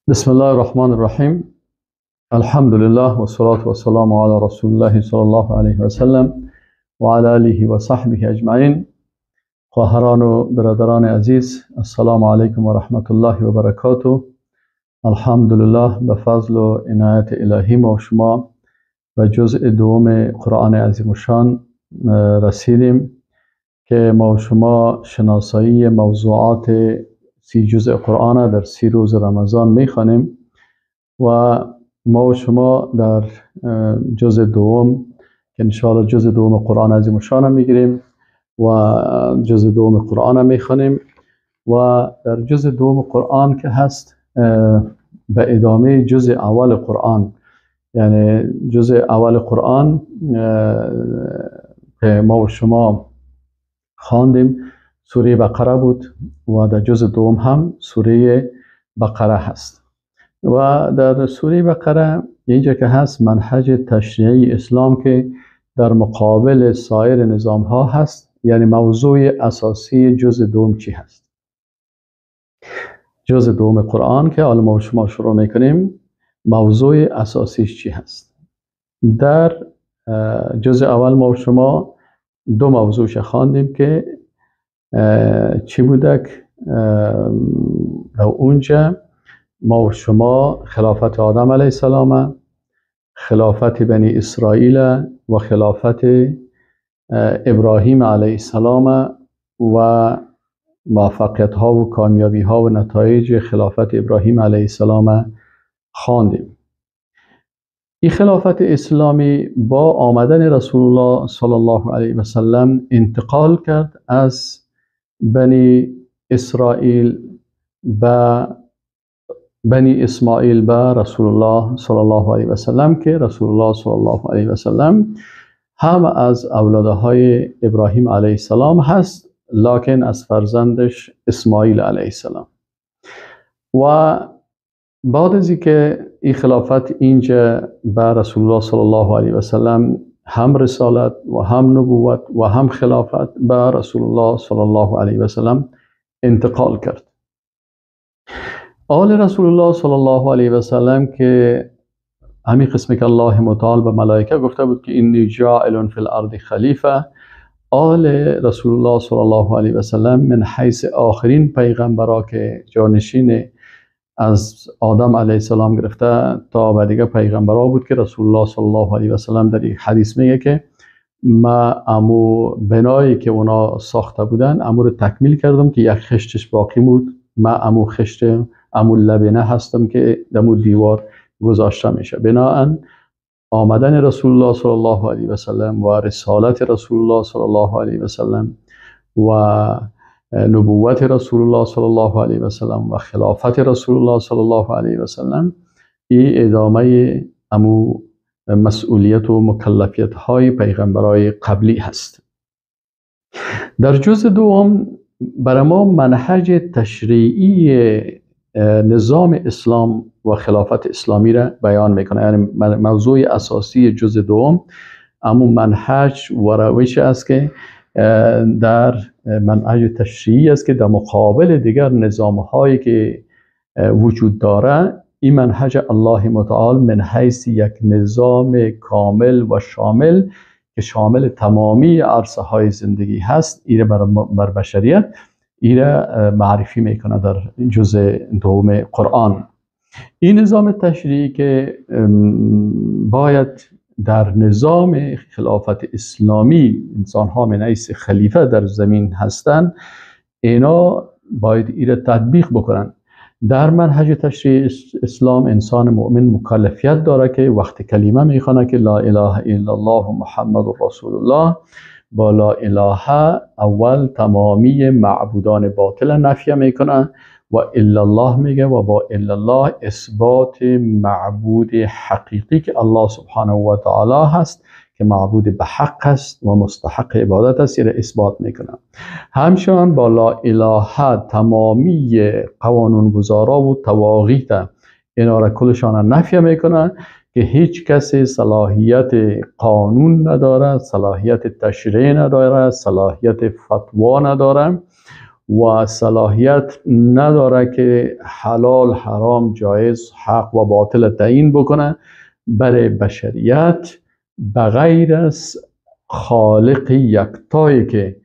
بسم الله الرحمن الرحیم. الحمد لله و الصلاة و السلام علی رسول الله صلی الله علیه و سلم و علی آله و صحبه اجمعین. خواهران و برادران عزیز، السلام علیکم و رحمت الله و برکاته. الحمد لله، به فضل و عنایت الهی ما و شما به جزء دوم قرآن عظیم الشان رسیدیم که ما و شما شناسایی موضوعات 30 جزء قرآن در 30 روز رمضان میخوانیم و ما و شما در جزء دوم که انشاءالله جزء دوم قرآن عظیم الشان میگیریم و جزء دوم قرآن میخوانیم و در جزء دوم قرآن که هست به ادامه جزء اول قرآن، یعنی جزء اول قرآن که ما و شما خواندیم سوره بقره بود و در جزء دوم هم سوره بقره هست. و در سوره بقره اینجا که هست منهج تشریعی اسلام که در مقابل سایر نظام ها هست، یعنی موضوع اساسی جزء دوم چی هست. جزء دوم قرآن که حالا ما و شما شروع میکنیم، موضوع اساسیش چی هست. در جزء اول ما و شما دو موضوعش خواندیم که چی بودک؟ در اونجا ما و شما خلافت آدم علیه السلام، خلافت بنی اسرائیل و خلافت ابراهیم علیه السلام و موفقیت ها و کامیابی ها و نتایج خلافت ابراهیم علیه السلام خواندیم. این خلافت اسلامی با آمدن رسول الله صلی الله علیه و سلم انتقال کرد از بنی اسرائیل به بنی اسماعیل به رسول الله صلی الله علیه و سلم که رسول الله صلی الله علیه و سلم هم از اولادهای ابراهیم علیه السلام هست، لکن از فرزندش اسماعیل علیه السلام. و بعد از اینکه این خلافت اینجا به رسول الله صلی الله علیه و سلم هم رسالت و هم نبوت و هم خلافت به رسول الله صلی الله علیه و سلم انتقال کرد. آل رسول الله صلی الله علیه و سلم که همین قسمی که الله متعال به ملائکه گفته بود که انی جاعل فی الارض خلیفه، آل رسول الله صلی الله علیه و سلم من حیث آخرین پیغمبرا که جانشین از آدم علیه السلام گرفته تا به دیگه پیغمبرا بود که رسول الله صلی الله علیه و سلم در این حدیث میگه که ما امو بنایی که اونا ساخته بودن امو رو تکمیل کردم که یک خشتش باقی بود. ما امو خشت امو لبنه هستم که دمو دیوار گذاشته میشه. بناهن آمدن رسول الله صلی الله علیه و سلم و رسالت رسول الله صلی الله علیه و سلم و نبوت رسول الله صلی الله علیه و سلم و خلافت رسول الله صلی الله علیه و سلم این ادامه امو مسئولیت و مکلفیت های پیغمبرای قبلی هست. در جزء دوم برای ما منهج تشریعی نظام اسلام و خلافت اسلامی را بیان میکنه، یعنی موضوع اساسی جزء دوم امو منهج و روش است که در منهج تشریعی است که در مقابل دیگر نظام هایی که وجود داره، این منهج الله متعال من حیث یک نظام کامل و شامل که شامل تمامی عرصه های زندگی هست، این بر بشریت این معرفی میکنه در جزء دوم قرآن. این نظام تشریعی که باید در نظام خلافت اسلامی انسان ها من حیث خلیفه در زمین هستند، اینا باید این تطبیق بکنن. در منهج تشریع اسلام انسان مؤمن مکلفیت داره که وقت کلمه میخونه که لا اله الا الله محمد رسول الله، با لا اله اول تمامی معبودان باطل نفی میکنه و الا الله میگه و با الا الله اثبات معبود حقیقی که الله سبحانه و تعالی هست که معبود به حق است و مستحق عبادت است، را اثبات میکنه. همچنان با لا اله تمامی قانونگذارا و طواغیت اینا را کلشان نفی میکنه که هیچ کسی صلاحیت قانون نداره، صلاحیت تشریع نداره، صلاحیت فتوا نداره و صلاحیت نداره که حلال حرام جایز حق و باطل تعیین بکنه برای بشریت بغیر از خالق یکتایی که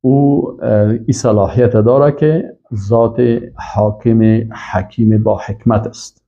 او این صلاحیت داره که ذات حاکم حکیم با حکمت است.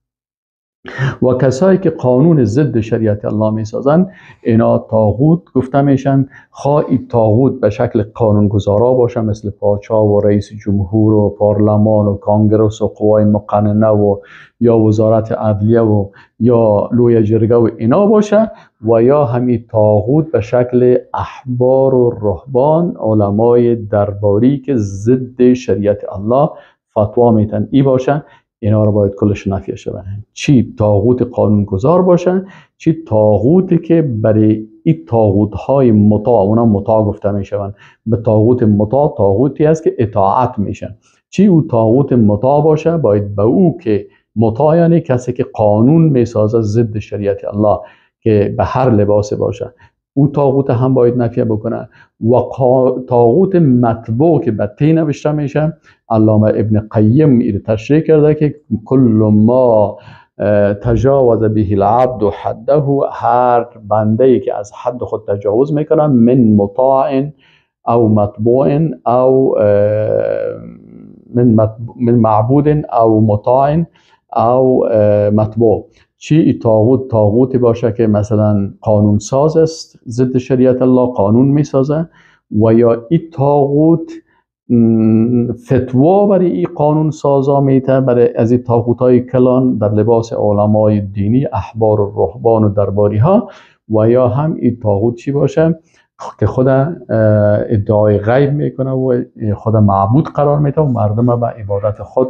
و کسایی که قانون ضد شریعت الله می سازن اینا طاغوت گفته میشن، خواه این طاغوت به شکل قانونگذارا باشه مثل پادشاه و رئیس جمهور و پارلمان و کانگرس و قوای مقننه و یا وزارت عدلیه و یا لوی جرگه و اینا باشه، و یا همین طاغوت به شکل احبار و رهبان علمای درباری که ضد شریعت الله فتوا میتن ای باشه. اینا رو باید کلش نفی شود. چی طاغوت قانونگذار باشه، چی طاغوتی که برای این طاغوت های مطاع، اونا مطاع گفته میشوند. به طاغوت مطاع طاغوتی است که اطاعت میشه. چی او طاغوت مطاع باشه، باید به او که مطاع یعنی کسی که قانون میسازه ضد شریعت الله که به هر لباس باشه، او طاغوت هم باید نفی بکنه. و طاغوت مطبوع که به تی نوشته میشه، علامه ابن قیم این تشریح کرده که کل ما تجاوز به العبد حده، هر بنده ای که از حد خود تجاوز میکنه، من مطاع او مطبوع او من معبود او مطاع او مطبوع. چی طاغوتی باشه که مثلا قانون ساز است، ضد شریعت الله قانون میسازه، و یا این طاغوت فتوا برای این قانون سازا میته برای از این طاغوتای کلان در لباس علمای دینی احبار و رهبان و درباری ها، و یا هم این طاغوت چی باشه که خود ادعای غیب میکنه و خود معبود قرار میده و مردم به عبادت خود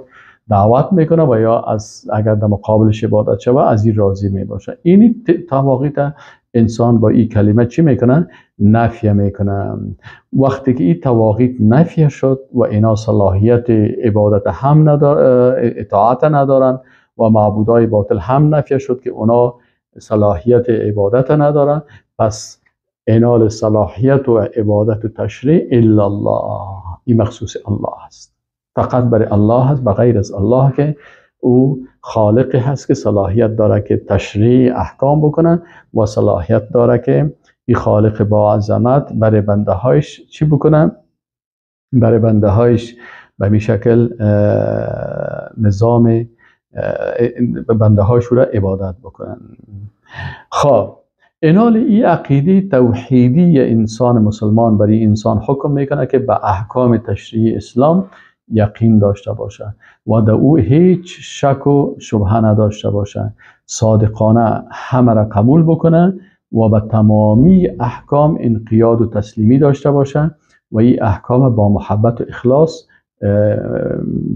دعوت میکنه، و یا از اگر در مقابلش عبادت شود از این راضی میباشه. این تواقیت انسان با این کلمه چی میکنه؟ نفی میکنه. وقتی که این تواقیت نفی شد و اینا صلاحیت عبادت هم اطاعت ندارن و معبودای باطل هم نفی شد که اونا صلاحیت عبادت ندارن، پس اینال صلاحیت و عبادت و تشریع الا الله، این مخصوص الله است. فقط برای الله هست، بغیر از الله که او خالقی هست که صلاحیت داره که تشریع احکام بکنه و صلاحیت داره که این خالق با عظمت برای بنده هایش چی بکنه؟ برای بنده هایش به این شکل نظام بنده هایش را عبادت بکنن. خب اینال این عقیده توحیدی انسان مسلمان برای انسان حکم میکنه که به احکام تشریعی اسلام یقین داشته باشه و در او هیچ شک و شبهه نداشته باشه، صادقانه همه را قبول بکنه و به تمامی احکام انقیاد و تسلیمی داشته باشه و این احکام با محبت و اخلاص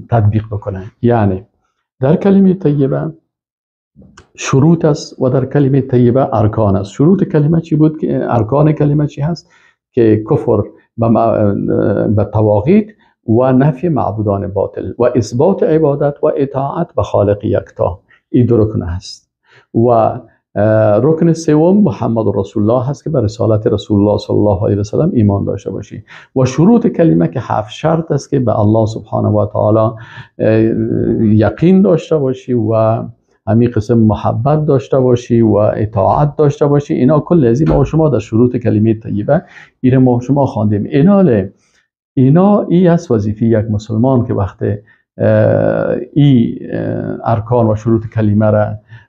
تطبیق بکنه. یعنی در کلمه طیبه شروط است و در کلمه طیبه ارکان است. شروط کلمه چی بود؟ که ارکان کلمه چی هست؟ که کفر به طواغیت و نفی معبودان باطل و اثبات عبادت و اطاعت به خالق یکتا، این دو رکن هست. و رکن سوم محمد رسول الله هست که به رسالت رسول الله صلی الله علیه و سلم ایمان داشته باشی. و شروط کلمه که 7 شرط است که به الله سبحانه و تعالی یقین داشته باشی و همین قسم محبت داشته باشی و اطاعت داشته باشی. اینا کل از ما و شما در شروط کلمه طیبه ایره ما و شما خواندیم. اینا ای است وظیفه یک مسلمان که وقتی ای ارکان و شروط کلمه را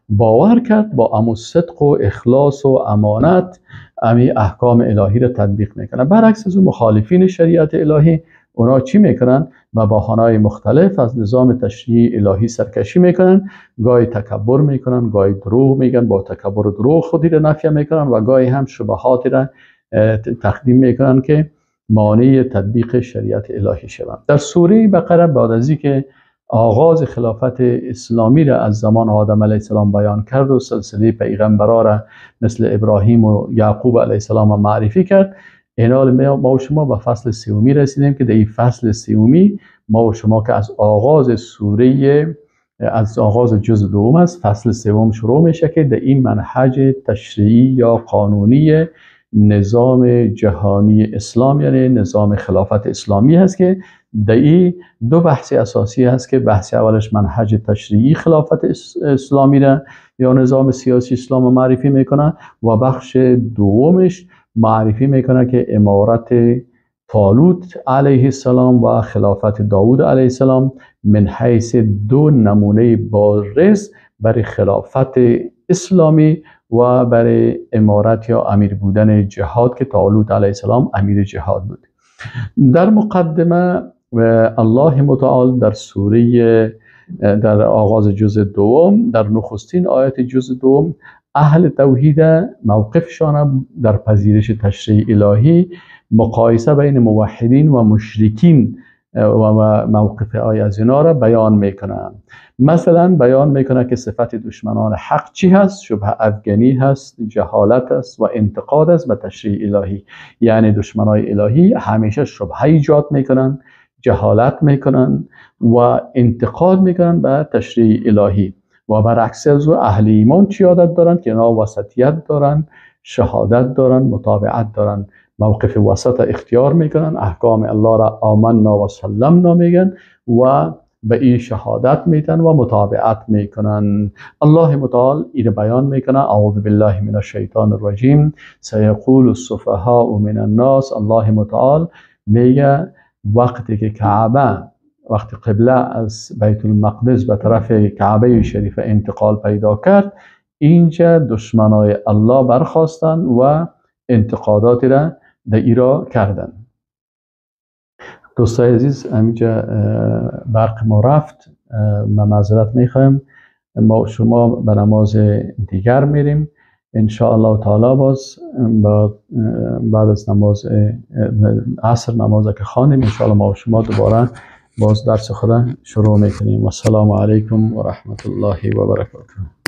باور کرد، با امو صدق و اخلاص و امانت امی احکام الهی را تطبیق میکنه. برعکس از مخالفین شریعت الهی، اونا چی میکنن؟ با بهانه‌های مختلف از نظام تشریع الهی سرکشی میکنن، گاهی تکبر میکنن، گاهی دروغ میگن، با تکبر و دروغ خودی را نفی میکنن و گاهی هم شبهاتی را تقدیم میکنن که مانع تطبیق شریعت الهی شوند. در سوره بقره بعد از اینکه آغاز خلافت اسلامی را از زمان آدم علیه السلام بیان کرد و سلسله پیغمبرا را مثل ابراهیم و یعقوب علیه السلام معرفی کرد، اینال ما و شما به فصل سومی رسیدیم که در این فصل سومی ما و شما که از آغاز سوره، از آغاز جزء دوم است، فصل سوم شروع میشه که در این منهج تشریعی یا قانونی نظام جهانی اسلام، یعنی نظام خلافت اسلامی هست که در این دو بحث اساسی هست که بحث اولش منهج تشریعی خلافت اسلامی را یا نظام سیاسی اسلام معرفی میکنه و بخش دومش معرفی میکنه که امارت طالوت علیه السلام و خلافت داوود علیه السلام من حیث دو نمونه بارز برای خلافت اسلامی و برای امارت یا امیر بودن جهاد که طالوت علیه السلام امیر جهاد بود. در مقدمه الله متعال در سوره در آغاز جزء دوم در نخستین آیت جزء دوم اهل توحید موقفشان در پذیرش تشریع الهی، مقایسه بین موحدین و مشرکین و موقف از اینا را بیان میکنه. مثلا بیان میکنه که صفت دشمنان حق چی هست؟ شبه افغانی هست، جهالت است و انتقاد است به تشریع الهی. یعنی دشمنای الهی همیشه شبه ایجاد میکنن، جهالت میکنن و انتقاد میکنن به تشریع الهی. و برعکس از اهل ایمان چی عادت دارن؟ که اینا وسطیت دارن، شهادت دارن، متابعت دارن، موقف وسط اختیار میکنن، احکام الله را آمنا و سلمنا میگن و به این شهادت میتن و متابعت میکنن. الله متعال این بیان میکنه اعوذ بالله من الشیطان الرجیم سیقول السفهاء من الناس. الله متعال میگه وقتی که کعبه، وقتی قبله از بیت المقدس به طرف کعبه شریف انتقال پیدا کرد، اینجا دشمنای الله برخواستن و انتقاداتی را در ایرا کردن. دوستای عزیز، همینجا برق ما رفت، من معذرت میخوایم. ما شما به نماز دیگر میریم ان شاء الله تعالی. باز بعد از نماز عصر نماز که خوانیم ان شاء الله ما و شما دوباره باز درس خود شروع میکنیم. و السلام علیکم و رحمت الله و برکاته.